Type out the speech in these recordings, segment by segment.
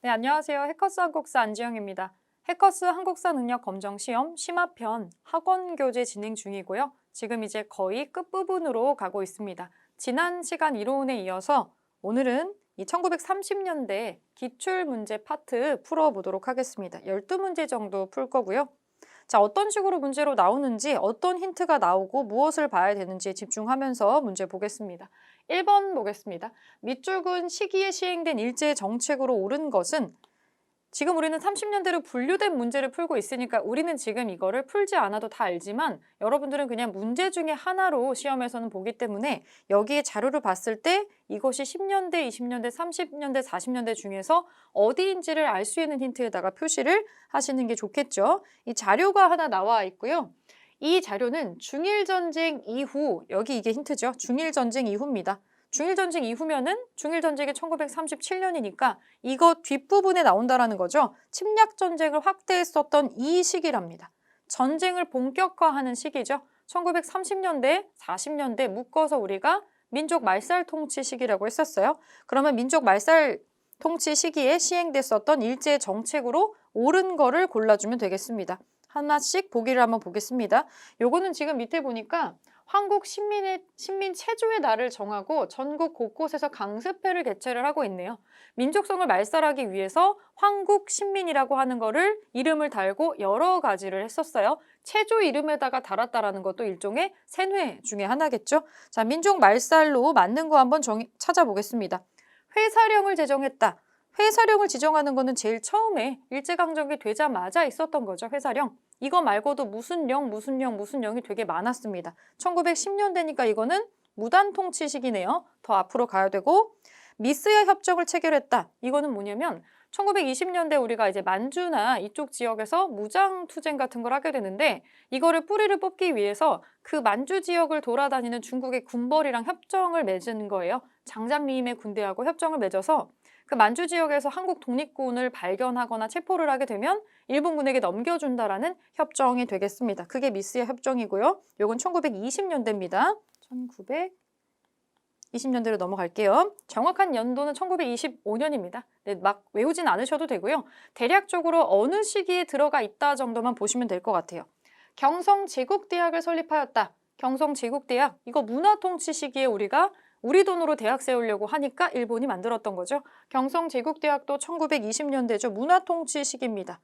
네, 안녕하세요. 해커스 한국사 안지영입니다. 해커스 한국사 능력 검정 시험 심화편 학원 교재 진행 중이고요. 지금 이제 거의 끝부분으로 가고 있습니다. 지난 시간 이론에 이어서 오늘은 이 1930년대 기출 문제 파트 풀어보도록 하겠습니다. 12문제 정도 풀 거고요. 자, 어떤 식으로 문제로 나오는지, 어떤 힌트가 나오고 무엇을 봐야 되는지에 집중하면서 문제 보겠습니다. 1번 보겠습니다. 밑줄근 시기에 시행된 일제의 정책으로 옳은 것은 지금 우리는 30년대로 분류된 문제를 풀고 있으니까 우리는 지금 이거를 풀지 않아도 다 알지만 여러분들은 그냥 문제 중에 하나로 시험에서는 보기 때문에 여기에 자료를 봤을 때 이것이 10년대, 20년대, 30년대, 40년대 중에서 어디인지를 알 수 있는 힌트에다가 표시를 하시는 게 좋겠죠. 이 자료가 하나 나와 있고요. 이 자료는 중일전쟁 이후, 여기 이게 힌트죠. 중일전쟁 이후입니다. 중일전쟁 이후면은 중일전쟁이 1937년이니까 이거 뒷부분에 나온다라는 거죠. 침략전쟁을 확대했었던 이 시기랍니다. 전쟁을 본격화하는 시기죠. 1930년대, 40년대 묶어서 우리가 민족 말살 통치 시기라고 했었어요. 그러면 민족 말살 통치 시기에 시행됐었던 일제 정책으로 옳은 거를 골라주면 되겠습니다. 하나씩 보기를 한번 보겠습니다. 요거는 지금 밑에 보니까 한국 신민 체조의 날을 정하고 전국 곳곳에서 강습회를 개최를 하고 있네요. 민족성을 말살하기 위해서 한국 신민이라고 하는 거를 이름을 달고 여러 가지를 했었어요. 체조 이름에다가 달았다라는 것도 일종의 생회 중에 하나겠죠. 자, 민족 말살로 맞는 거 한번 찾아보겠습니다. 회사령을 제정했다. 회사령을 지정하는 거는 제일 처음에 일제강점기 되자마자 있었던 거죠. 회사령. 이거 말고도 무슨 령, 무슨 령, 무슨 령이 되게 많았습니다. 1910년대니까 이거는 무단통치 시기네요. 더 앞으로 가야 되고 미스야 협정을 체결했다. 이거는 뭐냐면 1920년대 우리가 이제 만주나 이쪽 지역에서 무장투쟁 같은 걸 하게 되는데 이거를 뿌리를 뽑기 위해서 그 만주 지역을 돌아다니는 중국의 군벌이랑 협정을 맺은 거예요. 장자미임의 군대하고 협정을 맺어서 그 만주 지역에서 한국 독립군을 발견하거나 체포를 하게 되면 일본군에게 넘겨준다라는 협정이 되겠습니다. 그게 미스야 협정이고요. 요건 1920년대입니다. 1920년대로 넘어갈게요. 정확한 연도는 1925년입니다. 네, 막 외우진 않으셔도 되고요. 대략적으로 어느 시기에 들어가 있다 정도만 보시면 될 것 같아요. 경성제국대학을 설립하였다. 경성제국대학, 이거 문화통치 시기에 우리가 우리 돈으로 대학 세우려고 하니까 일본이 만들었던 거죠. 경성제국대학도 1920년대죠. 문화통치 시기입니다.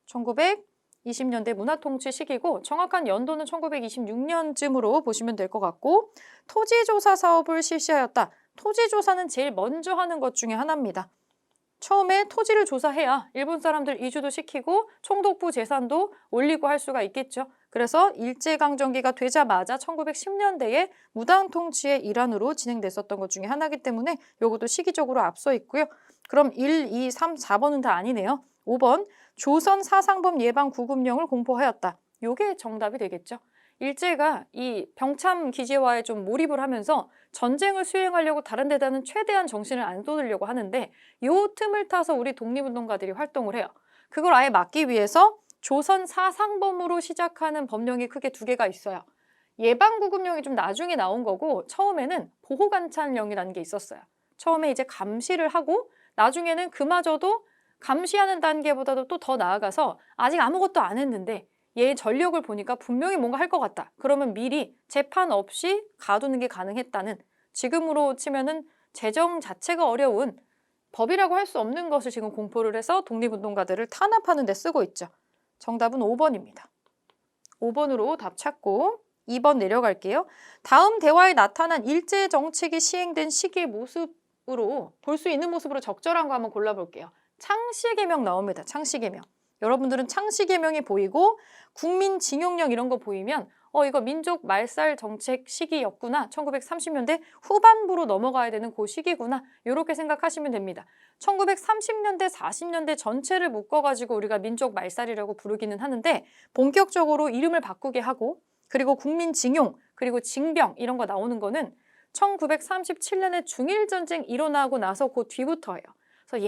1920년대 문화통치 시기고 정확한 연도는 1926년쯤으로 보시면 될 것 같고 토지조사 사업을 실시하였다. 토지조사는 제일 먼저 하는 것 중에 하나입니다. 처음에 토지를 조사해야 일본 사람들 이주도 시키고 총독부 재산도 올리고 할 수가 있겠죠. 그래서 일제강점기가 되자마자 1910년대에 무당통치의 일환으로 진행됐었던 것 중에 하나이기 때문에 요것도 시기적으로 앞서 있고요. 그럼 1, 2, 3, 4번은 다 아니네요. 5번 조선 사상범 예방 구급령을 공포하였다. 요게 정답이 되겠죠. 일제가 이 병참 기지화에 좀 몰입을 하면서 전쟁을 수행하려고 다른 데다는 최대한 정신을 안 쏟으려고 하는데 요 틈을 타서 우리 독립운동가들이 활동을 해요. 그걸 아예 막기 위해서 조선 사상범으로 시작하는 법령이 크게 두 개가 있어요. 예방구급령이 좀 나중에 나온 거고 처음에는 보호관찰령이라는 게 있었어요. 처음에 이제 감시를 하고 나중에는 그마저도 감시하는 단계보다도 또 더 나아가서 아직 아무것도 안 했는데 얘의 전력을 보니까 분명히 뭔가 할 것 같다. 그러면 미리 재판 없이 가두는 게 가능했다는, 지금으로 치면은 재정 자체가 어려운 법이라고 할 수 없는 것을 지금 공포를 해서 독립운동가들을 탄압하는 데 쓰고 있죠. 정답은 5번입니다. 5번으로 답 찾고 2번 내려갈게요. 다음 대화에 나타난 일제 정책이 시행된 시기의 모습으로 볼 수 있는 모습으로 적절한 거 한번 골라볼게요. 창씨개명 나옵니다. 창씨개명. 여러분들은 창씨개명이 보이고 국민징용령 이런 거 보이면 이거 민족 말살 정책 시기였구나. 1930년대 후반부로 넘어가야 되는 그 시기구나. 이렇게 생각하시면 됩니다. 1930년대, 40년대 전체를 묶어가지고 우리가 민족 말살이라고 부르기는 하는데 본격적으로 이름을 바꾸게 하고 그리고 국민징용, 그리고 징병 이런 거 나오는 거는 1937년에 중일전쟁 일어나고 나서 그 뒤부터예요. 그래서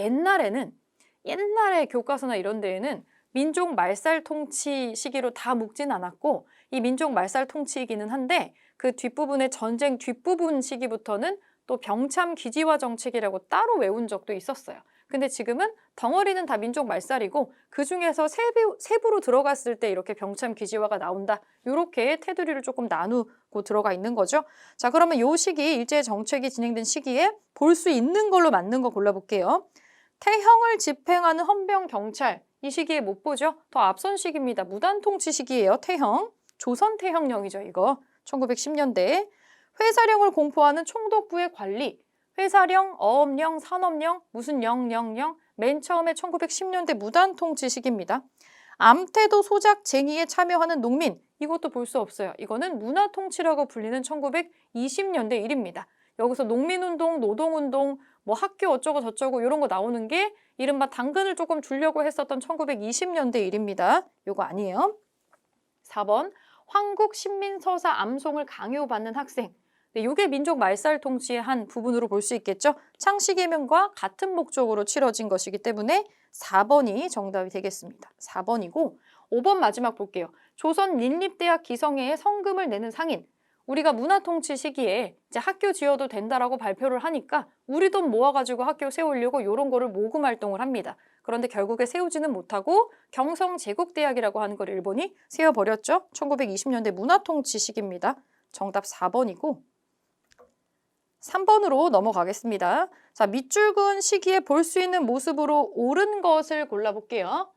옛날에 교과서나 이런 데에는 민족 말살 통치 시기로 다 묶진 않았고 이 민족 말살 통치이기는 한데 그 뒷부분의 전쟁 뒷부분 시기부터는 또 병참 기지화 정책이라고 따로 외운 적도 있었어요. 근데 지금은 덩어리는 다 민족 말살이고 그중에서 세부로 들어갔을 때 이렇게 병참 기지화가 나온다. 이렇게 테두리를 조금 나누고 들어가 있는 거죠. 자, 그러면 이 시기 일제 정책이 진행된 시기에 볼 수 있는 걸로 맞는 거 골라볼게요. 태형을 집행하는 헌병 경찰. 이 시기에 못 보죠? 더 앞선 시기입니다. 무단통치 시기예요. 태형. 조선 태형령이죠. 이거. 1910년대. 회사령을 공포하는 총독부의 관리. 회사령, 어업령, 산업령, 무슨 령. 맨 처음에 1910년대 무단통치 시기입니다. 암태도 소작 쟁의에 참여하는 농민. 이것도 볼 수 없어요. 이거는 문화통치라고 불리는 1920년대 일입니다. 여기서 농민운동, 노동운동, 뭐 학교 어쩌고 저쩌고 이런 거 나오는 게 이른바 당근을 조금 주려고 했었던 1920년대 일입니다. 요거 아니에요. 4번 황국신민서사 암송을 강요받는 학생. 네, 이게 민족 말살 통치의 한 부분으로 볼 수 있겠죠. 창씨개명과 같은 목적으로 치러진 것이기 때문에 4번이 정답이 되겠습니다. 4번이고 5번 마지막 볼게요. 조선 lin립대학 기성회에 성금을 내는 상인. 우리가 문화통치 시기에 이제 학교 지어도 된다라고 발표를 하니까 우리 돈 모아가지고 학교 세우려고 이런 거를 모금 활동을 합니다. 그런데 결국에 세우지는 못하고 경성제국대학이라고 하는 걸 일본이 세워버렸죠. 1920년대 문화통치 시기입니다. 정답 4번이고 3번으로 넘어가겠습니다. 자, 밑줄 그은 시기에 볼 수 있는 모습으로 옳은 것을 골라볼게요.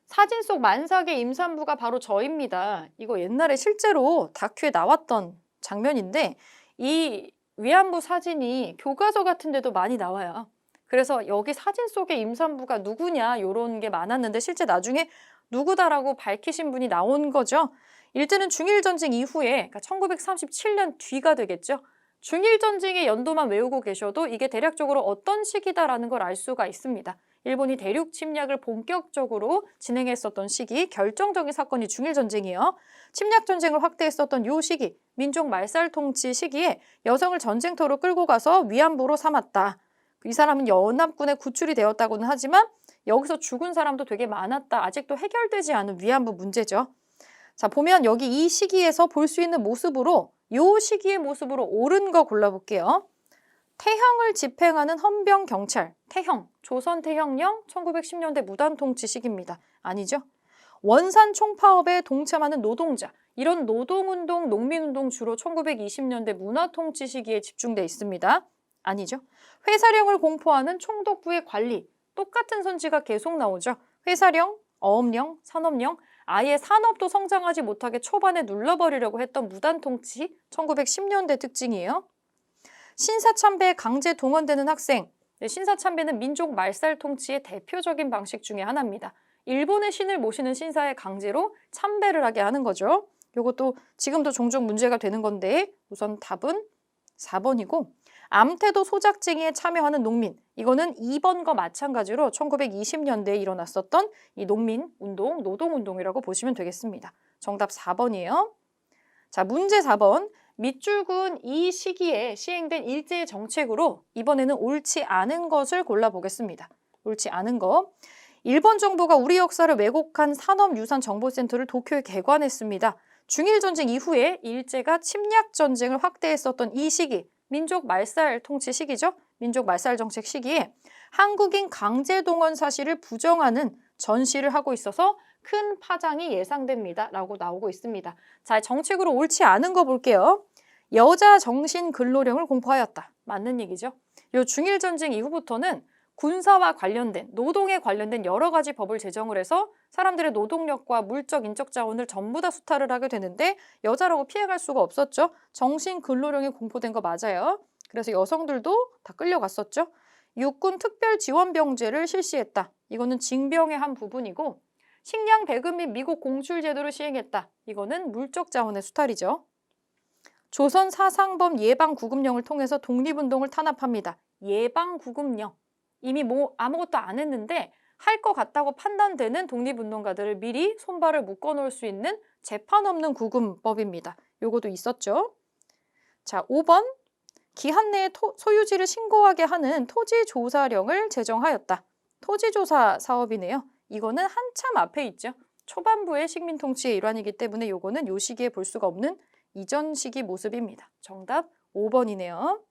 사진 속 만삭의 임산부가 바로 저입니다. 이거 옛날에 실제로 다큐에 나왔던 장면인데 이 위안부 사진이 교과서 같은 데도 많이 나와요. 그래서 여기 사진 속의 임산부가 누구냐 이런 게 많았는데 실제 나중에 누구다라고 밝히신 분이 나온 거죠. 일제는 중일전쟁 이후에 그러니까 1937년 뒤가 되겠죠. 중일전쟁의 연도만 외우고 계셔도 이게 대략적으로 어떤 시기다라는 걸 알 수가 있습니다. 일본이 대륙 침략을 본격적으로 진행했었던 시기, 결정적인 사건이 중일전쟁이에요. 침략전쟁을 확대했었던 이 시기, 민족 말살 통치 시기에 여성을 전쟁터로 끌고 가서 위안부로 삼았다. 이 사람은 연합군에 구출이 되었다고는 하지만 여기서 죽은 사람도 되게 많았다. 아직도 해결되지 않은 위안부 문제죠. 자, 보면 여기 이 시기에서 볼 수 있는 모습으로 이 시기의 모습으로 옳은 거 골라볼게요. 태형을 집행하는 헌병 경찰, 태형, 조선 태형령 1910년대 무단통치 시기입니다. 아니죠? 원산 총파업에 동참하는 노동자, 이런 노동운동, 농민운동 주로 1920년대 문화통치 시기에 집중돼 있습니다. 아니죠? 회사령을 공포하는 총독부의 관리, 똑같은 선지가 계속 나오죠. 회사령, 어업령, 산업령, 아예 산업도 성장하지 못하게 초반에 눌러버리려고 했던 무단통치 1910년대 특징이에요. 신사참배에 강제 동원되는 학생. 네, 신사참배는 민족 말살 통치의 대표적인 방식 중에 하나입니다. 일본의 신을 모시는 신사에 강제로 참배를 하게 하는 거죠. 이것도 지금도 종종 문제가 되는 건데 우선 답은 4번이고 암태도 소작쟁이에 참여하는 농민. 이거는 2번과 마찬가지로 1920년대에 일어났었던 이 농민운동, 노동운동이라고 보시면 되겠습니다. 정답 4번이에요. 자, 문제 4번. 밑줄 그은 이 시기에 시행된 일제의 정책으로 이번에는 옳지 않은 것을 골라보겠습니다. 옳지 않은 거. 일본 정부가 우리 역사를 왜곡한 산업유산정보센터를 도쿄에 개관했습니다. 중일전쟁 이후에 일제가 침략전쟁을 확대했었던 이 시기, 민족 말살 통치 시기죠. 민족 말살 정책 시기에 한국인 강제 동원 사실을 부정하는 전시를 하고 있어서 큰 파장이 예상됩니다. 라고 나오고 있습니다. 자, 정책으로 옳지 않은 거 볼게요. 여자 정신 근로령을 공포하였다. 맞는 얘기죠. 요 중일전쟁 이후부터는 군사와 관련된, 노동에 관련된 여러 가지 법을 제정을 해서 사람들의 노동력과 물적, 인적 자원을 전부 다 수탈을 하게 되는데 여자라고 피해갈 수가 없었죠. 정신 근로령이 공포된 거 맞아요. 그래서 여성들도 다 끌려갔었죠. 육군 특별지원병제를 실시했다. 이거는 징병의 한 부분이고 식량 배급 및 미국 공출 제도를 시행했다. 이거는 물적 자원의 수탈이죠. 조선 사상범 예방구금령을 통해서 독립운동을 탄압합니다. 예방구금령. 이미 뭐 아무것도 안 했는데 할 것 같다고 판단되는 독립운동가들을 미리 손발을 묶어놓을 수 있는 재판 없는 구금법입니다. 요것도 있었죠. 자, 5번. 기한 내에 소유지를 신고하게 하는 토지조사령을 제정하였다. 토지조사 사업이네요. 이거는 한참 앞에 있죠. 초반부의 식민통치의 일환이기 때문에 요거는 요 시기에 볼 수가 없는 이전 시기 모습입니다. 정답 5번이네요.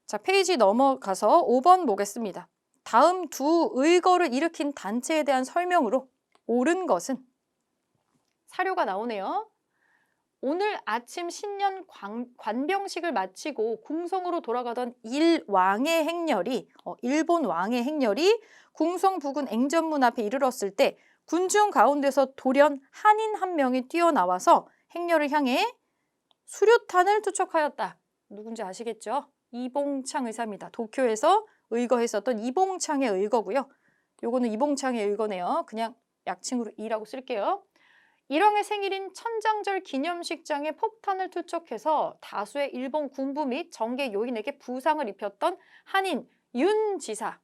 자, 페이지 넘어가서 5번 보겠습니다. 다음 두 의거를 일으킨 단체에 대한 설명으로 옳은 것은 사료가 나오네요. 오늘 아침 신년 관병식을 마치고 궁성으로 돌아가던 일왕의 행렬이 일본 왕의 행렬이 궁성 부근 앵전문 앞에 이르렀을 때 군중 가운데서 돌연 한인 한 명이 뛰어나와서 행렬을 향해 수류탄을 투척하였다. 누군지 아시겠죠? 이봉창 의사입니다. 도쿄에서 의거했었던 이봉창의 의거고요. 요거는 이봉창의 의거네요. 그냥 약칭으로 이라고 쓸게요. 일왕의 생일인 천장절 기념식장에 폭탄을 투척해서 다수의 일본 군부 및 정계 요인에게 부상을 입혔던 한인 윤 지사.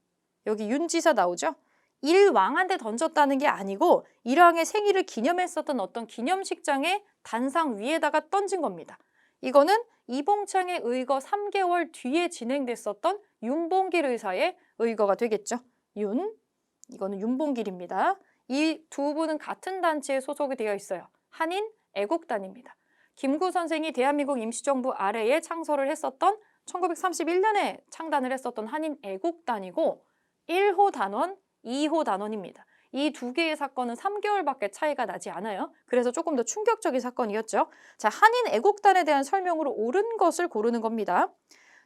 여기 윤 지사 나오죠? 일왕한테 던졌다는 게 아니고 일왕의 생일을 기념했었던 어떤 기념식장의 단상 위에다가 던진 겁니다. 이거는 이봉창의 의거 3개월 뒤에 진행됐었던 윤봉길 의사의 의거가 되겠죠. 이거는 윤봉길입니다. 이 두 분은 같은 단체에 소속이 되어 있어요. 한인 애국단입니다. 김구 선생이 대한민국 임시정부 아래에 창설을 했었던 1931년에 창단을 했었던 한인 애국단이고 1호 단원, 2호 단원입니다. 이 두 개의 사건은 3개월밖에 차이가 나지 않아요. 그래서 조금 더 충격적인 사건이었죠. 자, 한인 애국단에 대한 설명으로 옳은 것을 고르는 겁니다.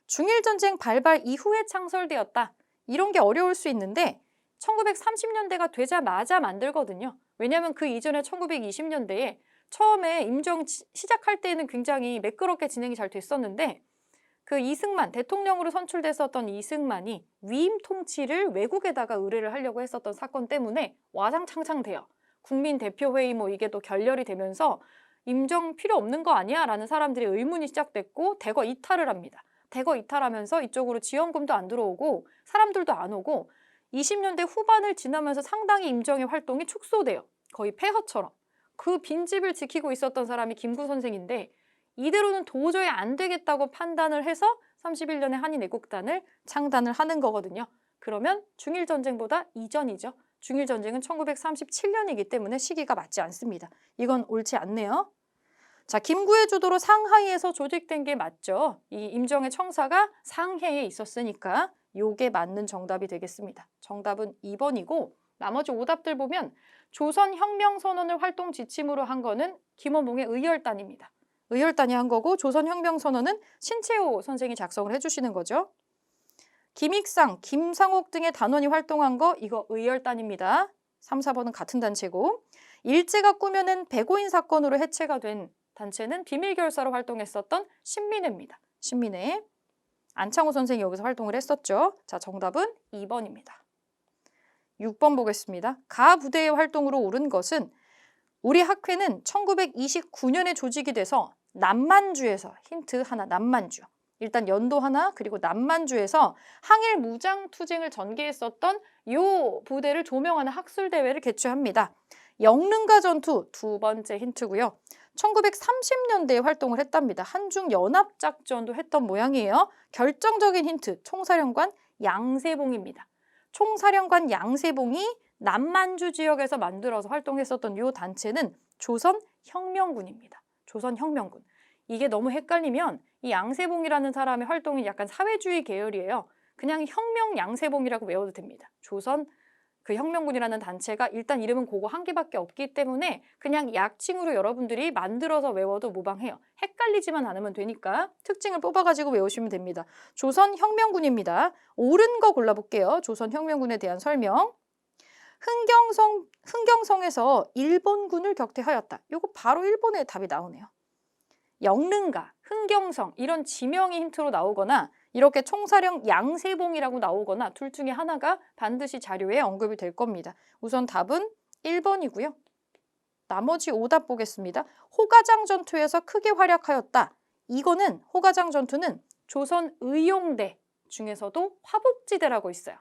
중일전쟁 발발 이후에 창설되었다. 이런 게 어려울 수 있는데 1930년대가 되자마자 만들거든요. 왜냐하면 그 이전에 1920년대에 처음에 임종 시작할 때는 굉장히 매끄럽게 진행이 잘 됐었는데 그 이승만, 대통령으로 선출됐었던 이승만이 위임 통치를 외국에다가 의뢰를 하려고 했었던 사건 때문에 와장창창 돼요. 국민대표회의 이게 또 결렬이 되면서 임종 필요 없는 거 아니야? 라는 사람들의 의문이 시작됐고 대거 이탈을 합니다. 대거 이탈하면서 이쪽으로 지원금도 안 들어오고 사람들도 안 오고 20년대 후반을 지나면서 상당히 임정의 활동이 축소돼요. 거의 폐허처럼. 그 빈집을 지키고 있었던 사람이 김구 선생인데 이대로는 도저히 안 되겠다고 판단을 해서 31년에 한인애국단을 창단을 하는 거거든요. 그러면 중일전쟁보다 이전이죠. 중일전쟁은 1937년이기 때문에 시기가 맞지 않습니다. 이건 옳지 않네요. 자, 김구의 주도로 상하이에서 조직된 게 맞죠. 이 임정의 청사가 상해에 있었으니까 요게 맞는 정답이 되겠습니다. 정답은 2번이고 나머지 오답들 보면 조선혁명선언을 활동 지침으로 한 거는 김원봉의 의열단입니다. 의열단이 한 거고 조선혁명선언은 신채호 선생이 작성을 해주시는 거죠. 김익상, 김상옥 등의 단원이 활동한 거 이거 의열단입니다. 3, 4번은 같은 단체고 일제가 꾸며낸 백오인 사건으로 해체가 된 단체는 비밀결사로 활동했었던 신민회입니다. 신민회. 안창호 선생이 여기서 활동을 했었죠. 자, 정답은 2번입니다. 6번 보겠습니다. 가 부대의 활동으로 옳은 것은 우리 학회는 1929년에 조직이 돼서 남만주에서 힌트 하나, 남만주. 일단 연도 하나 그리고 남만주에서 항일 무장 투쟁을 전개했었던 요 부대를 조명하는 학술대회를 개최합니다. 영릉가 전투 두 번째 힌트고요. 1930년대에 활동을 했답니다. 한중연합작전도 했던 모양이에요. 결정적인 힌트, 총사령관 양세봉입니다. 총사령관 양세봉이 남만주 지역에서 만들어서 활동했었던 이 단체는 조선혁명군입니다. 조선혁명군. 이게 너무 헷갈리면 이 양세봉이라는 사람의 활동이 약간 사회주의 계열이에요. 그냥 혁명 양세봉이라고 외워도 됩니다. 조선 그 혁명군이라는 단체가 일단 이름은 그거 한 개밖에 없기 때문에 그냥 약칭으로 여러분들이 만들어서 외워도 무방해요. 헷갈리지만 않으면 되니까 특징을 뽑아가지고 외우시면 됩니다. 조선혁명군입니다. 옳은 거 골라볼게요. 조선혁명군에 대한 설명. 흥경성에서 일본군을 격퇴하였다. 이거 바로 일본의 답이 나오네요. 영릉가, 흥경성 이런 지명이 힌트로 나오거나 이렇게 총사령 양세봉이라고 나오거나 둘 중에 하나가 반드시 자료에 언급이 될 겁니다. 우선 답은 1번이고요. 나머지 오답 보겠습니다. 호가장 전투에서 크게 활약하였다. 이거는 호가장 전투는 조선 의용대 중에서도 화복지대라고 있어요.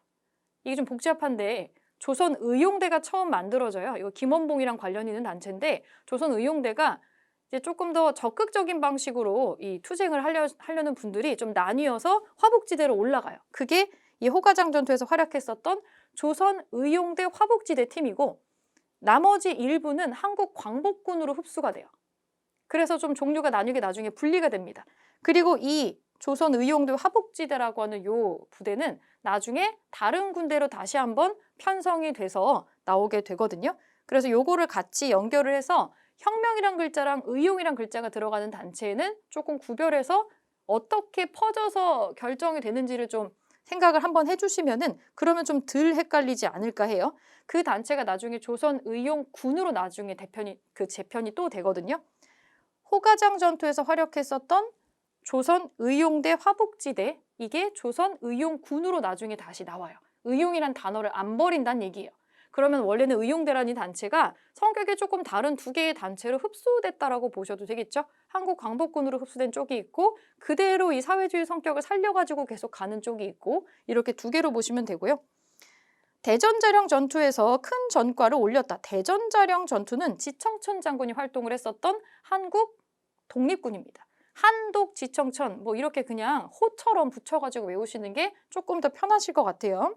이게 좀 복잡한데 조선 의용대가 처음 만들어져요. 이거 김원봉이랑 관련 있는 단체인데 조선 의용대가 이제 조금 더 적극적인 방식으로 이 투쟁을 하려는 분들이 좀 나뉘어서 화복지대로 올라가요. 그게 이 호가장 전투에서 활약했었던 조선 의용대 화복지대 팀이고 나머지 일부는 한국 광복군으로 흡수가 돼요. 그래서 좀 종류가 나뉘게 나중에 분리가 됩니다. 그리고 이 조선의용대 화북지대라고 하는 요 부대는 나중에 다른 군대로 다시 한번 편성이 돼서 나오게 되거든요. 그래서 요거를 같이 연결을 해서 혁명이란 글자랑 의용이란 글자가 들어가는 단체에는 조금 구별해서 어떻게 퍼져서 결정이 되는지를 좀 생각을 한번 해주시면은 그러면 좀 덜 헷갈리지 않을까 해요. 그 단체가 나중에 조선의용군으로 나중에 재편이 또 되거든요. 호가장 전투에서 활약했었던 조선의용대 화북지대, 이게 조선의용군으로 나중에 다시 나와요. 의용이란 단어를 안 버린다는 얘기예요. 그러면 원래는 의용대라는 단체가 성격이 조금 다른 두 개의 단체로 흡수됐다라고 보셔도 되겠죠. 한국광복군으로 흡수된 쪽이 있고 그대로 이 사회주의 성격을 살려가지고 계속 가는 쪽이 있고 이렇게 두 개로 보시면 되고요. 대전자령 전투에서 큰 전과를 올렸다. 대전자령 전투는 지청천 장군이 활동을 했었던 한국 독립군입니다. 한독 지청천 뭐 이렇게 그냥 호처럼 붙여가지고 외우시는 게 조금 더 편하실 것 같아요.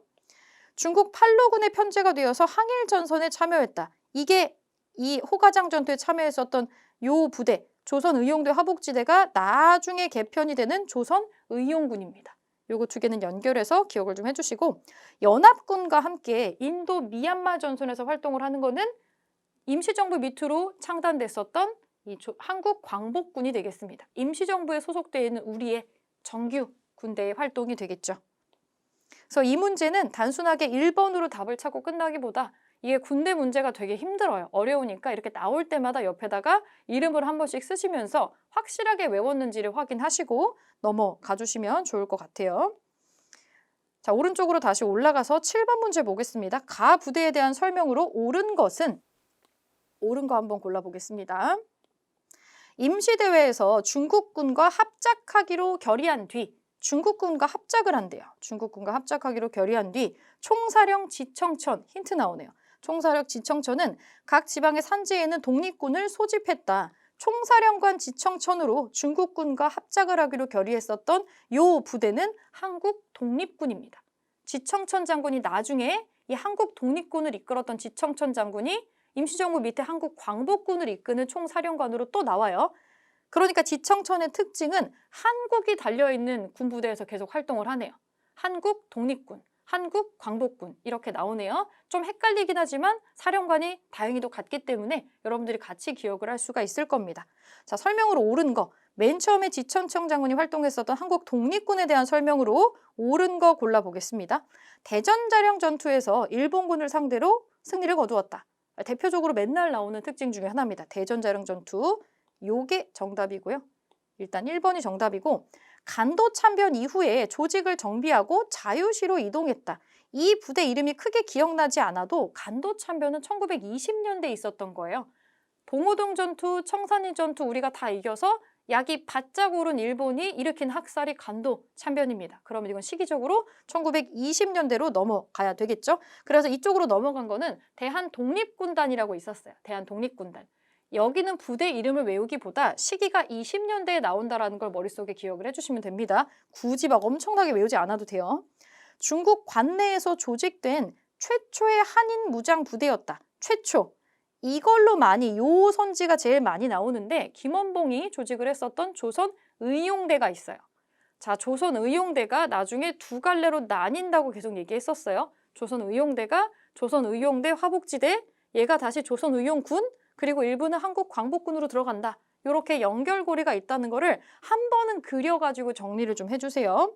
중국 팔로군의 편제가 되어서 항일전선에 참여했다. 이게 이 호가장 전투에 참여했었던 요 부대, 조선의용대 화북지대가 나중에 개편이 되는 조선의용군입니다. 요거 두 개는 연결해서 기억을 좀 해주시고 연합군과 함께 인도 미얀마 전선에서 활동을 하는 거는 임시정부 밑으로 창단됐었던 이 한국 광복군이 되겠습니다. 임시정부에 소속되어 있는 우리의 정규 군대의 활동이 되겠죠. 그래서 이 문제는 단순하게 1번으로 답을 찾고 끝나기보다 이게 군대 문제가 되게 힘들어요. 어려우니까 이렇게 나올 때마다 옆에다가 이름을 한 번씩 쓰시면서 확실하게 외웠는지를 확인하시고 넘어가 주시면 좋을 것 같아요. 자, 오른쪽으로 다시 올라가서 7번 문제 보겠습니다. 가 부대에 대한 설명으로 옳은 것은 옳은 거 한번 골라보겠습니다. 임시대회에서 중국군과 합작하기로 결의한 뒤 중국군과 합작을 한대요. 중국군과 합작하기로 결의한 뒤 총사령 지청천, 힌트 나오네요. 총사령 지청천은 각 지방의 산지에는 독립군을 소집했다. 총사령관 지청천으로 중국군과 합작을 하기로 결의했었던 요 부대는 한국 독립군입니다. 지청천 장군이 나중에 이 한국 독립군을 이끌었던 지청천 장군이 임시정부 밑에 한국 광복군을 이끄는 총사령관으로 또 나와요. 그러니까 지청천의 특징은 한국이 달려있는 군부대에서 계속 활동을 하네요. 한국 독립군, 한국 광복군 이렇게 나오네요. 좀 헷갈리긴 하지만 사령관이 다행히도 같기 때문에 여러분들이 같이 기억을 할 수가 있을 겁니다. 자, 설명으로 옳은 거. 맨 처음에 지청천 장군이 활동했었던 한국 독립군에 대한 설명으로 옳은 거 골라보겠습니다. 대전자령 전투에서 일본군을 상대로 승리를 거두었다. 대표적으로 맨날 나오는 특징 중에 하나입니다. 대전자령 전투. 요게 정답이고요. 일단 1번이 정답이고 간도 참변 이후에 조직을 정비하고 자유시로 이동했다. 이 부대 이름이 크게 기억나지 않아도 간도 참변은 1920년대에 있었던 거예요. 봉오동 전투, 청산리 전투 우리가 다 이겨서 약이 바짝 오른 일본이 일으킨 학살이 간도 참변입니다. 그러면 이건 시기적으로 1920년대로 넘어가야 되겠죠. 그래서 이쪽으로 넘어간 거는 대한독립군단이라고 있었어요. 대한독립군단. 여기는 부대 이름을 외우기보다 시기가 20년대에 나온다는 걸 머릿속에 기억을 해주시면 됩니다. 굳이 막 엄청나게 외우지 않아도 돼요. 중국 관내에서 조직된 최초의 한인 무장 부대였다. 최초. 이걸로 많이, 요 선지가 제일 많이 나오는데 김원봉이 조직을 했었던 조선의용대가 있어요. 자, 조선의용대가 나중에 두 갈래로 나뉜다고 계속 얘기했었어요. 조선의용대가 조선의용대 화북지대, 얘가 다시 조선의용군, 그리고 일부는 한국 광복군으로 들어간다. 이렇게 연결고리가 있다는 거를 한 번은 그려가지고 정리를 좀 해주세요.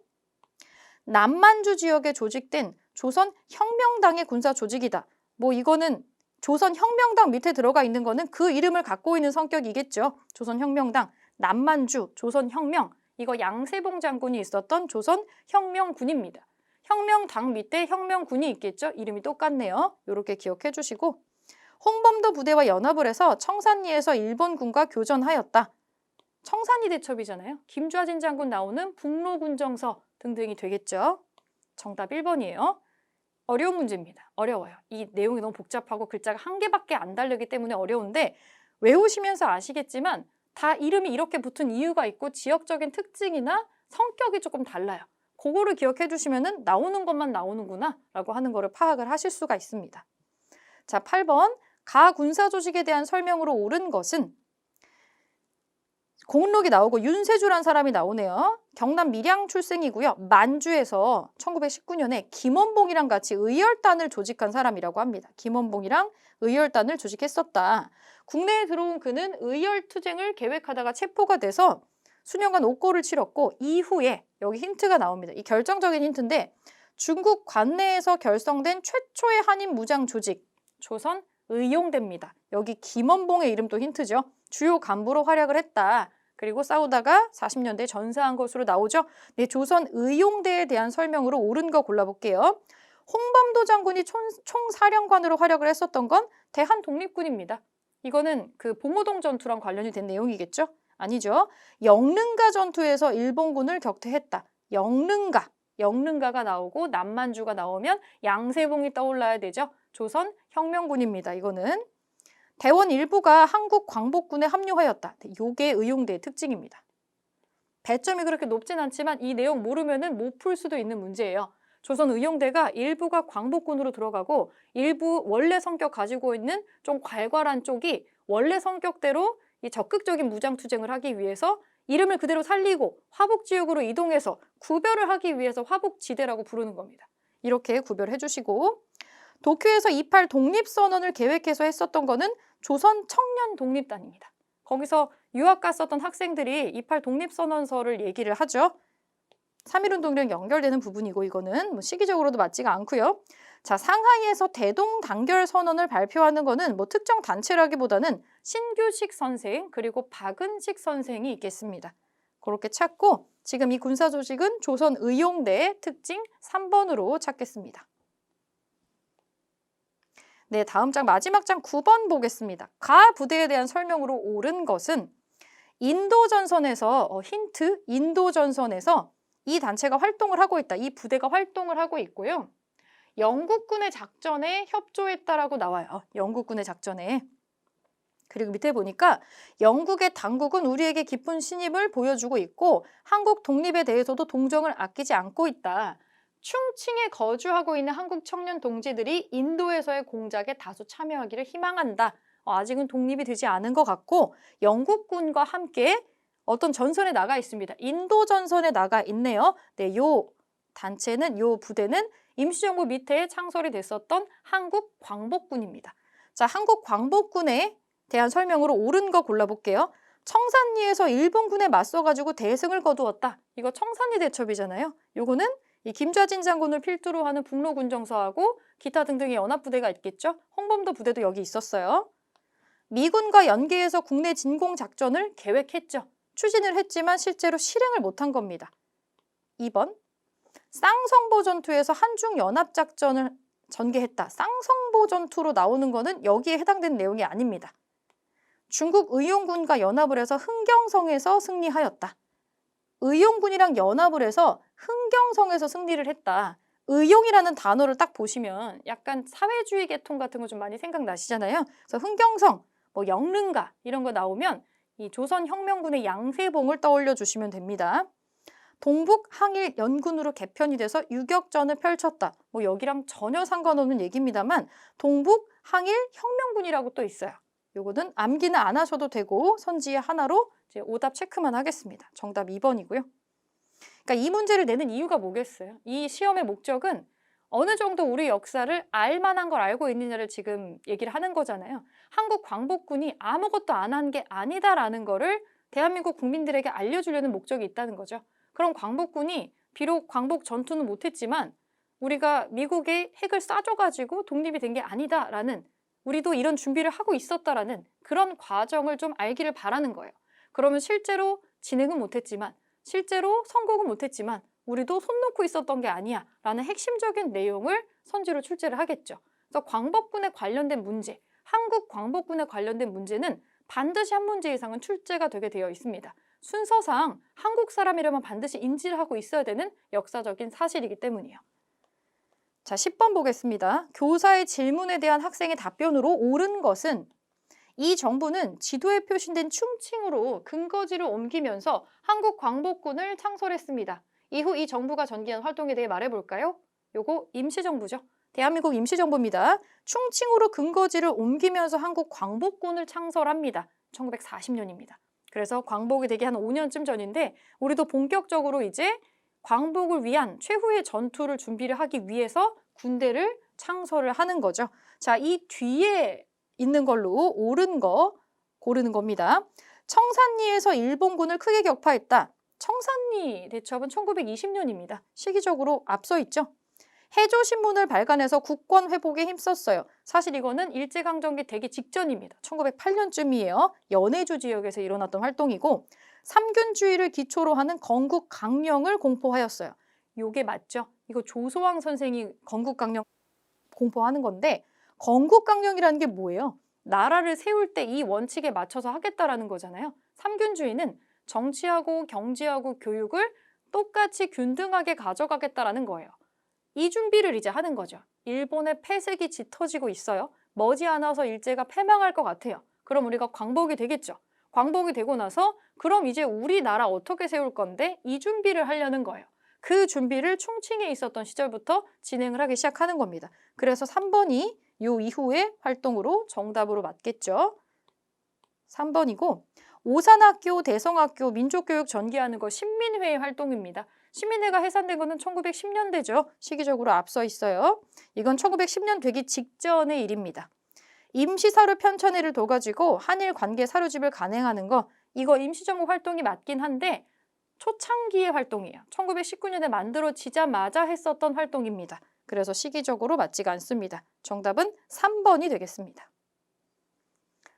남만주 지역에 조직된 조선혁명당의 군사 조직이다. 뭐 이거는 조선혁명당 밑에 들어가 있는 거는 그 이름을 갖고 있는 성격이겠죠. 조선혁명당, 남만주, 조선혁명. 이거 양세봉 장군이 있었던 조선혁명군입니다. 혁명당 밑에 혁명군이 있겠죠. 이름이 똑같네요. 이렇게 기억해 주시고 홍범도 부대와 연합을 해서 청산리에서 일본군과 교전하였다. 청산리 대첩이잖아요. 김좌진 장군 나오는 북로군정서 등등이 되겠죠. 정답 1번이에요. 어려운 문제입니다. 어려워요. 이 내용이 너무 복잡하고 글자가 한 개밖에 안 달리기 때문에 어려운데 외우시면서 아시겠지만 다 이름이 이렇게 붙은 이유가 있고 지역적인 특징이나 성격이 조금 달라요. 그거를 기억해 주시면 나오는 것만 나오는구나 라고 하는 거를 파악을 하실 수가 있습니다. 자, 8번. 가 군사 조직에 대한 설명으로 옳은 것은 공록이 나오고 윤세주란 사람이 나오네요. 경남 밀양 출생이고요. 만주에서 1919년에 김원봉이랑 같이 의열단을 조직한 사람이라고 합니다. 김원봉이랑 의열단을 조직했었다. 국내에 들어온 그는 의열투쟁을 계획하다가 체포가 돼서 수년간 옥고를 치렀고 이후에 여기 힌트가 나옵니다. 이 결정적인 힌트인데 중국 관내에서 결성된 최초의 한인 무장 조직 조선 의용대입니다. 여기 김원봉의 이름도 힌트죠. 주요 간부로 활약을 했다. 그리고 싸우다가 40년대에 전사한 것으로 나오죠. 네, 조선 의용대에 대한 설명으로 옳은 거 골라볼게요. 홍범도 장군이 총사령관으로 활약을 했었던 건 대한독립군입니다. 이거는 그 봉오동 전투랑 관련이 된 내용이겠죠? 아니죠. 영릉가 전투에서 일본군을 격퇴했다. 영릉가가 나오고 남만주가 나오면 양세봉이 떠올라야 되죠. 조선 혁명군입니다. 이거는. 대원 일부가 한국 광복군에 합류하였다. 요게 의용대의 특징입니다. 배점이 그렇게 높진 않지만 이 내용 모르면은 못 풀 수도 있는 문제예요. 조선 의용대가 일부가 광복군으로 들어가고 일부 원래 성격 가지고 있는 좀 괄괄한 쪽이 원래 성격대로 이 적극적인 무장투쟁을 하기 위해서 이름을 그대로 살리고 화북지역으로 이동해서 구별을 하기 위해서 화북지대라고 부르는 겁니다. 이렇게 구별해 주시고 도쿄에서 28 독립선언을 계획해서 했었던 거는 조선 청년 독립단입니다. 거기서 유학 갔었던 학생들이 28 독립선언서를 얘기를 하죠. 3.1운동이랑 연결되는 부분이고 이거는 뭐 시기적으로도 맞지가 않고요. 자, 상하이에서 대동단결 선언을 발표하는 거는 뭐 특정 단체라기보다는 신규식 선생 그리고 박은식 선생이 있겠습니다. 그렇게 찾고 지금 이 군사조직은 조선의용대의 특징 3번으로 찾겠습니다. 네, 다음 장 마지막 장 9번 보겠습니다. 가 부대에 대한 설명으로 옳은 것은 인도전선에서 힌트 인도전선에서 이 단체가 활동을 하고 있다. 이 부대가 활동을 하고 있고요. 영국군의 작전에 협조했다라고 나와요. 영국군의 작전에. 그리고 밑에 보니까 영국의 당국은 우리에게 깊은 신임을 보여주고 있고 한국 독립에 대해서도 동정을 아끼지 않고 있다. 충칭에 거주하고 있는 한국 청년 동지들이 인도에서의 공작에 다수 참여하기를 희망한다. 아직은 독립이 되지 않은 것 같고 영국군과 함께 어떤 전선에 나가 있습니다. 인도 전선에 나가 있네요. 네, 요 단체는 요 부대는 임시정부 밑에 창설이 됐었던 한국 광복군입니다. 자, 한국 광복군에 대한 설명으로 옳은 거 골라볼게요. 청산리에서 일본군에 맞서가지고 대승을 거두었다. 이거 청산리 대첩이잖아요. 요거는 이 김좌진 장군을 필두로 하는 북로군정서하고 기타 등등의 연합부대가 있겠죠. 홍범도 부대도 여기 있었어요. 미군과 연계해서 국내 진공작전을 계획했죠. 추진을 했지만 실제로 실행을 못한 겁니다. 2번, 쌍성보 전투에서 한중연합작전을 전개했다. 쌍성보 전투로 나오는 거는 여기에 해당되는 내용이 아닙니다. 중국 의용군과 연합을 해서 흥경성에서 승리하였다. 의용군이랑 연합을 해서 흥경성에서 승리를 했다. 의용이라는 단어를 딱 보시면 약간 사회주의 계통 같은 거 좀 많이 생각나시잖아요. 그래서 흥경성, 뭐 영릉가 이런 거 나오면 이 조선혁명군의 양세봉을 떠올려 주시면 됩니다. 동북 항일 연군으로 개편이 돼서 유격전을 펼쳤다. 뭐 여기랑 전혀 상관없는 얘기입니다만 동북 항일 혁명군이라고 또 있어요. 요거는 암기는 안 하셔도 되고 선지의 하나로 이제 오답 체크만 하겠습니다. 정답 2번이고요. 그러니까 이 문제를 내는 이유가 뭐겠어요? 이 시험의 목적은 어느 정도 우리 역사를 알만한 걸 알고 있느냐를 지금 얘기를 하는 거잖아요. 한국 광복군이 아무것도 안 한 게 아니다라는 거를 대한민국 국민들에게 알려주려는 목적이 있다는 거죠. 그럼 광복군이 비록 광복 전투는 못했지만 우리가 미국의 핵을 쏴줘가지고 독립이 된 게 아니다라는 우리도 이런 준비를 하고 있었다라는 그런 과정을 좀 알기를 바라는 거예요. 그러면 실제로 진행은 못했지만 실제로 선곡은 못했지만 우리도 손 놓고 있었던 게 아니야 라는 핵심적인 내용을 선지로 출제를 하겠죠. 그래서 광복군에 관련된 문제, 한국 광복군에 관련된 문제는 반드시 한 문제 이상은 출제가 되게 되어 있습니다. 순서상 한국 사람이라면 반드시 인지를 하고 있어야 되는 역사적인 사실이기 때문이에요. 자, 10번 보겠습니다. 교사의 질문에 대한 학생의 답변으로 옳은 것은 이 정부는 지도에 표시된 충칭으로 근거지를 옮기면서 한국 광복군을 창설했습니다. 이후 이 정부가 전개한 활동에 대해 말해볼까요? 요거 임시정부죠. 대한민국 임시정부입니다. 충칭으로 근거지를 옮기면서 한국 광복군을 창설합니다. 1940년입니다. 그래서 광복이 되기 한 5년쯤 전인데 우리도 본격적으로 이제 광복을 위한 최후의 전투를 준비를 하기 위해서 군대를 창설을 하는 거죠. 자, 이 뒤에 있는 걸로 옳은 거 고르는 겁니다. 청산리에서 일본군을 크게 격파했다. 청산리 대첩은 1920년입니다. 시기적으로 앞서 있죠. 해조신문을 발간해서 국권 회복에 힘썼어요. 사실 이거는 일제강점기 되기 직전입니다. 1908년쯤이에요. 연해주 지역에서 일어났던 활동이고 삼균주의를 기초로 하는 건국강령을 공포하였어요. 요게 맞죠? 이거 조소왕 선생이 건국강령 공포하는 건데 건국강령이라는 게 뭐예요? 나라를 세울 때 이 원칙에 맞춰서 하겠다라는 거잖아요. 삼균주의는 정치하고 경제하고 교육을 똑같이 균등하게 가져가겠다라는 거예요. 이 준비를 이제 하는 거죠. 일본의 폐색이 짙어지고 있어요. 머지않아서 일제가 패망할 것 같아요. 그럼 우리가 광복이 되겠죠. 광복이 되고 나서 그럼 이제 우리나라 어떻게 세울 건데 이 준비를 하려는 거예요. 그 준비를 충칭에 있었던 시절부터 진행을 하기 시작하는 겁니다. 그래서 3번이 요 이후의 활동으로 정답으로 맞겠죠. 3번이고 오산학교, 대성학교, 민족교육 전개하는 거 신민회의 활동입니다. 신민회가 해산된 거는 1910년대죠. 시기적으로 앞서 있어요. 이건 1910년 되기 직전의 일입니다. 임시사료 편찬회를 둬가지고 한일 관계 사료집을 간행하는 거 이거 임시정부 활동이 맞긴 한데 초창기의 활동이에요. 1919년에 만들어지자마자 했었던 활동입니다. 그래서 시기적으로 맞지가 않습니다. 정답은 3번이 되겠습니다.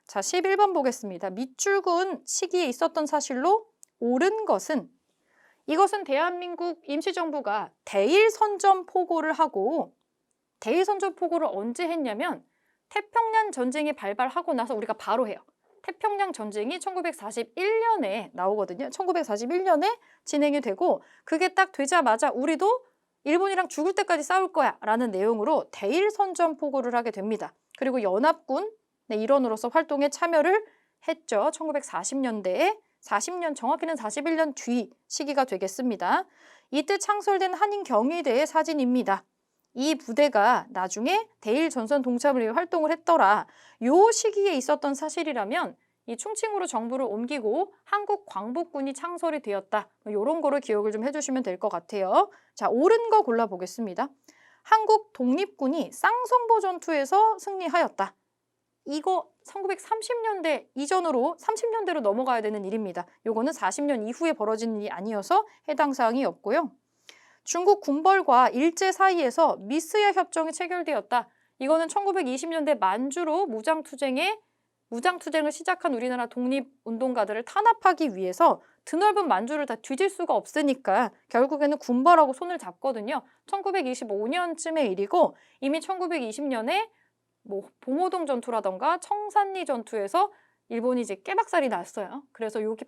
자, 11번 보겠습니다. 밑줄근 시기에 있었던 사실로 옳은 것은 이것은 대한민국 임시정부가 대일선전포고를 하고 대일선전포고를 언제 했냐면 태평양 전쟁이 발발하고 나서 우리가 바로 해요. 태평양 전쟁이 1941년에 나오거든요. 1941년에 진행이 되고 그게 딱 되자마자 우리도 일본이랑 죽을 때까지 싸울 거야 라는 내용으로 대일선전포고를 하게 됩니다. 그리고 연합군 일원으로서 활동에 참여를 했죠. 1940년대에 40년, 정확히는 41년 뒤 시기가 되겠습니다. 이때 창설된 한인경위대의 사진입니다. 이 부대가 나중에 대일전선 동참을 위해 활동을 했더라. 요 시기에 있었던 사실이라면 이 충칭으로 정부를 옮기고 한국 광복군이 창설이 되었다. 이런 거를 기억을 좀 해주시면 될 것 같아요. 자, 옳은 거 골라보겠습니다. 한국 독립군이 쌍성보 전투에서 승리하였다. 이거 1930년대 이전으로 30년대로 넘어가야 되는 일입니다. 요거는 40년 이후에 벌어진 일이 아니어서 해당 사항이 없고요. 중국 군벌과 일제 사이에서 미스야 협정이 체결되었다. 이거는 1920년대 만주로 무장투쟁을 시작한 우리나라 독립운동가들을 탄압하기 위해서 드넓은 만주를 다 뒤질 수가 없으니까 결국에는 군벌하고 손을 잡거든요. 1925년쯤의 일이고 이미 1920년에 봉오동 전투라던가 청산리 전투에서 일본이 이제 깨박살이 났어요. 그래서 여기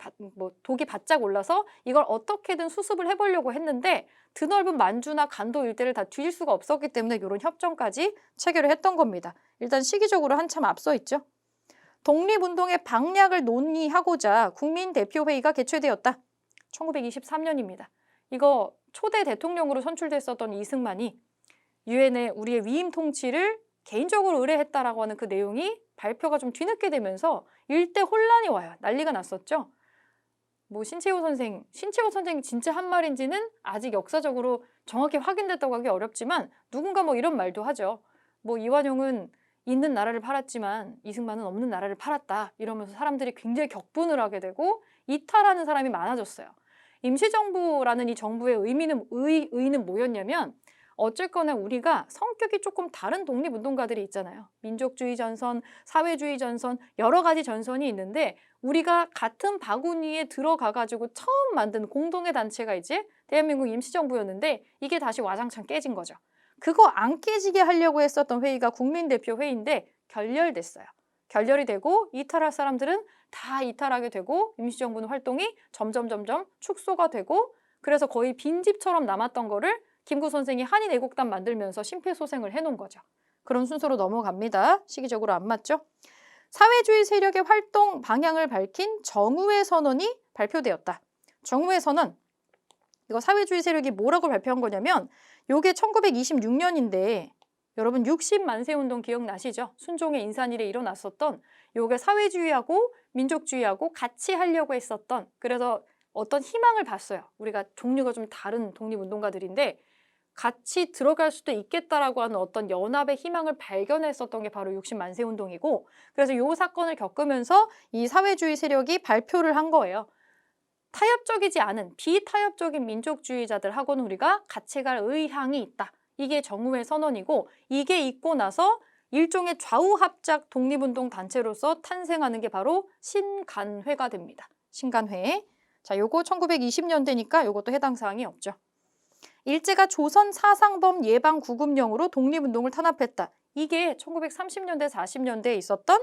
독이 바짝 올라서 이걸 어떻게든 수습을 해보려고 했는데 드넓은 만주나 간도 일대를 다 뒤질 수가 없었기 때문에 이런 협정까지 체결을 했던 겁니다. 일단 시기적으로 한참 앞서 있죠. 독립운동의 방략을 논의하고자 국민대표회의가 개최되었다. 1923년입니다. 이거 초대 대통령으로 선출됐었던 이승만이 유엔에 우리의 위임 통치를 개인적으로 의뢰했다라고 하는 그 내용이 발표가 좀 뒤늦게 되면서 일대 혼란이 와요. 난리가 났었죠. 신채호 선생이 진짜 한 말인지는 아직 역사적으로 정확히 확인됐다고 하기 어렵지만 누군가 이런 말도 하죠. 이완용은 있는 나라를 팔았지만 이승만은 없는 나라를 팔았다. 이러면서 사람들이 굉장히 격분을 하게 되고 이탈하는 사람이 많아졌어요. 임시정부라는 이 정부의 의의는 뭐였냐면 어쨌거나 우리가 성격이 조금 다른 독립운동가들이 있잖아요. 민족주의 전선, 사회주의 전선, 여러 가지 전선이 있는데 우리가 같은 바구니에 들어가가지고 처음 만든 공동의 단체가 이제 대한민국 임시정부였는데 이게 다시 와장창 깨진 거죠. 그거 안 깨지게 하려고 했었던 회의가 국민대표회의인데 결렬됐어요. 결렬이 되고 이탈할 사람들은 다 이탈하게 되고 임시정부는 활동이 점점 축소가 되고 그래서 거의 빈집처럼 남았던 거를 김구 선생이 한인애국단 만들면서 심폐소생을 해놓은 거죠. 그런 순서로 넘어갑니다. 시기적으로 안 맞죠? 사회주의 세력의 활동 방향을 밝힌 정우회 선언이 발표되었다. 정우회 선언, 이거 사회주의 세력이 뭐라고 발표한 거냐면 요게 1926년인데 여러분 60만세 운동 기억나시죠? 순종의 인산일에 일어났었던 요게 사회주의하고 민족주의하고 같이 하려고 했었던, 그래서 어떤 희망을 봤어요. 우리가 종류가 좀 다른 독립운동가들인데 같이 들어갈 수도 있겠다라고 하는 어떤 연합의 희망을 발견했었던 게 바로 60만세 운동이고, 그래서 이 사건을 겪으면서 이 사회주의 세력이 발표를 한 거예요. 타협적이지 않은 비타협적인 민족주의자들하고는 우리가 같이 갈 의향이 있다. 이게 정우의 선언이고, 이게 있고 나서 일종의 좌우합작 독립운동 단체로서 탄생하는 게 바로 신간회가 됩니다. 신간회. 자, 요거 1920년대니까 요것도 해당 사항이 없죠. 일제가 조선 사상범 예방 구급령으로 독립운동을 탄압했다. 이게 1930년대, 40년대에 있었던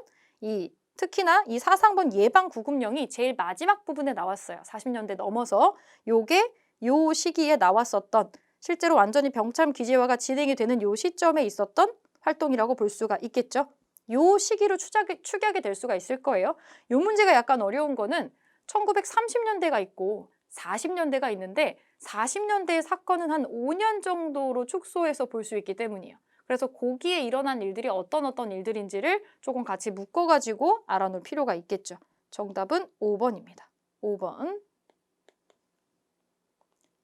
특히나 이 사상범 예방 구급령이 제일 마지막 부분에 나왔어요. 40년대 넘어서 요게 요 시기에 나왔었던, 실제로 완전히 병참 기재화가 진행이 되는 요 시점에 있었던 활동이라고 볼 수가 있겠죠. 요 시기로 축약이 될 수가 있을 거예요. 요 문제가 약간 어려운 거는 1930년대가 있고 40년대가 있는데 40년대의 사건은 한 5년 정도로 축소해서 볼 수 있기 때문이에요. 그래서 거기에 일어난 일들이 어떤 일들인지를 조금 같이 묶어가지고 알아놓을 필요가 있겠죠. 정답은 5번입니다. 5번.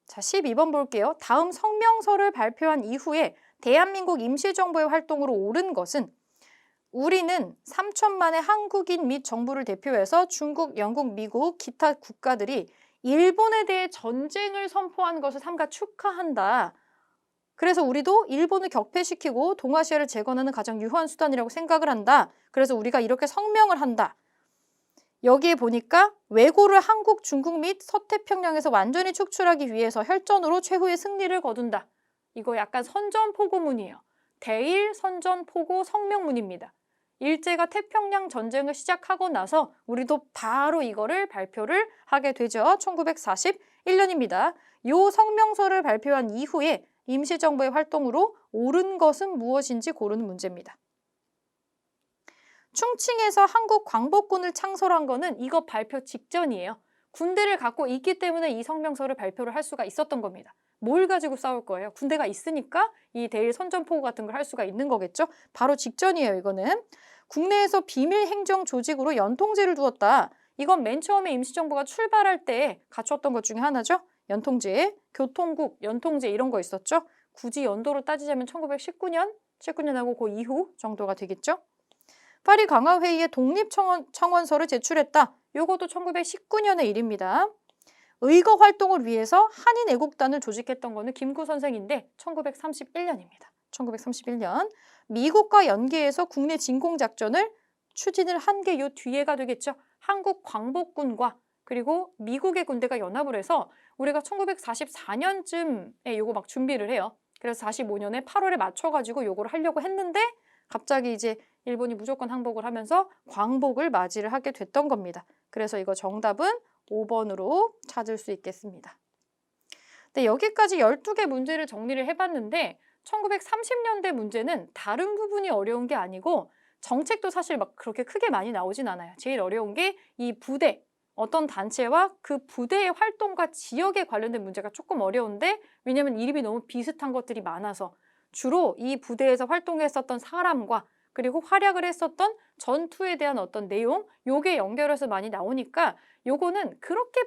자, 12번 볼게요. 다음 성명서를 발표한 이후에 대한민국 임시정부의 활동으로 옳은 것은, 우리는 3천만의 한국인 및 정부를 대표해서 중국, 영국, 미국, 기타 국가들이 일본에 대해 전쟁을 선포한 것을 삼가 축하한다. 그래서 우리도 일본을 격퇴시키고 동아시아를 재건하는 가장 유효한 수단이라고 생각을 한다. 그래서 우리가 이렇게 성명을 한다. 여기에 보니까 왜고를 한국, 중국 및 서태평양에서 완전히 축출하기 위해서 혈전으로 최후의 승리를 거둔다. 이거 약간 선전포고문이에요. 대일 선전포고 성명문입니다. 일제가 태평양 전쟁을 시작하고 나서 우리도 바로 이거를 발표를 하게 되죠. 1941년입니다. 이 성명서를 발표한 이후에 임시정부의 활동으로 옳은 것은 무엇인지 고르는 문제입니다. 충칭에서 한국 광복군을 창설한 거는 이거 발표 직전이에요. 군대를 갖고 있기 때문에 이 성명서를 발표를 할 수가 있었던 겁니다. 뭘 가지고 싸울 거예요? 군대가 있으니까 이 대일 선전포고 같은 걸 할 수가 있는 거겠죠? 바로 직전이에요, 이거는. 국내에서 비밀 행정 조직으로 연통제를 두었다. 이건 맨 처음에 임시정부가 출발할 때 갖췄던 것 중에 하나죠. 연통제, 교통국, 연통제 이런 거 있었죠. 굳이 연도로 따지자면 1919년, 19년하고 그 이후 정도가 되겠죠. 파리 강화회의에 독립청원서를 제출했다. 이것도 1919년의 일입니다. 의거 활동을 위해서 한인애국단을 조직했던 거는 김구 선생인데 1931년입니다. 1931년. 미국과 연계해서 국내 진공작전을 추진을 한 게 요 뒤에가 되겠죠. 한국 광복군과 그리고 미국의 군대가 연합을 해서 우리가 1944년쯤에 요거 막 준비를 해요. 그래서 45년에 8월에 맞춰가지고 요거를 하려고 했는데 갑자기 이제 일본이 무조건 항복을 하면서 광복을 맞이를 하게 됐던 겁니다. 그래서 이거 정답은 5번으로 찾을 수 있겠습니다. 네, 여기까지 12개 문제를 정리를 해봤는데 1930년대 문제는 다른 부분이 어려운 게 아니고 정책도 사실 막 그렇게 크게 많이 나오진 않아요. 제일 어려운 게 이 부대, 어떤 단체와 그 부대의 활동과 지역에 관련된 문제가 조금 어려운데, 왜냐면 이름이 너무 비슷한 것들이 많아서 주로 이 부대에서 활동했었던 사람과 그리고 활약을 했었던 전투에 대한 어떤 내용, 요게 연결해서 많이 나오니까 요거는 그렇게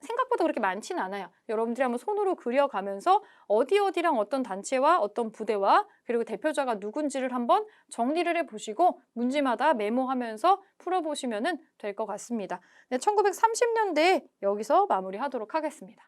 생각보다 그렇게 많지는 않아요. 여러분들이 한번 손으로 그려가면서 어디랑 어떤 단체와 어떤 부대와 그리고 대표자가 누군지를 한번 정리를 해보시고 문제마다 메모하면서 풀어보시면 될 것 같습니다. 네, 1930년대에 여기서 마무리하도록 하겠습니다.